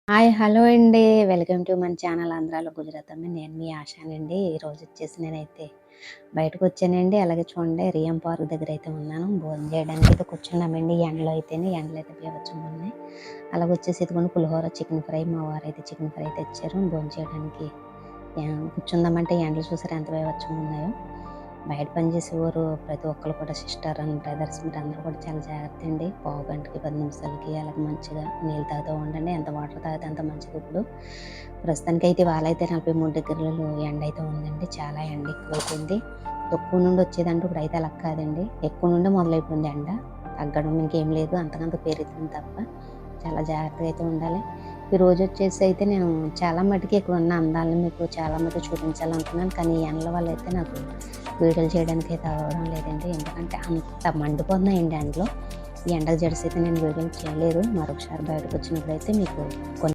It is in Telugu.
హాయ్! హలో అండి. వెల్కమ్ టు మన ఛానల్ ఆంధ్రాలో గుజరాత్ అమ్మాయి. నేను మీ ఆశానండి. ఈరోజు వచ్చేసి నేనైతే బయటకొచ్చానండి. అలాగే చూడండి రియం పార్క్ దగ్గరైతే ఉన్నాను. భోజనం చేయడానికి అయితే కూర్చున్నామండి. ఎండలో అయితే బీభత్సంగా ఉన్నాయి. అలాగొచ్చేసి ఇదిగోండి పులిహోర, చికెన్ ఫ్రై మా వారైతే చికెన్ ఫ్రై తెచ్చారు. భోజనం చేయడానికి కూర్చుందామంటే ఎండలు చూసారా ఎంత బీభత్సంగా ఉన్నాయో. బయట పనిచేసేవారు ప్రతి ఒక్కళ్ళు కూడా సిస్టర్ అండ్ బ్రదర్స్ మీరందరూ కూడా చాలా జాగ్రత్త అండి. పావు గంటకి 10 నిమిషాలకి అలాగే మంచిగా నీళ్ళు తాగుతూ ఉండండి. ఎంత వాటర్ తాగితే అంత మంచిది. ఇప్పుడు ప్రస్తుతానికైతే వాళ్ళైతే 43 డిగ్రీలు ఎండ అయితే ఉందండి. చాలా ఎండ ఎక్కువైపోయింది. తక్కువ నుండి వచ్చేదంటే ఇప్పుడైతే అలా కాదండి. ఎక్కువ నుండి మొదలైపోయింది ఎండ. తగ్గడం ఇంకేం లేదు. అంతకంత పెరుగుతుంది తప్ప చాలా జాగ్రత్తగా అయితే ఉండాలి. ఈరోజు వచ్చేసి అయితే నేను చాలా మటుకి ఇక్కడ ఉన్న అందాలను మీకు చాలా మటుకు చూపించాలనుకున్నాను. కానీ ఈ ఎండల వల్ల అయితే నాకు వీడియోలు చేయడానికి అయితే అవ్వడం లేదండి. ఎందుకంటే అంత మండిపోతున్నాయండి ఎండలో. ఈ ఎండకు జడిసి అయితే నేను వీడియోలు చేయలేదు. మరొకసారి బయటకు వచ్చినప్పుడైతే మీకు కొన్ని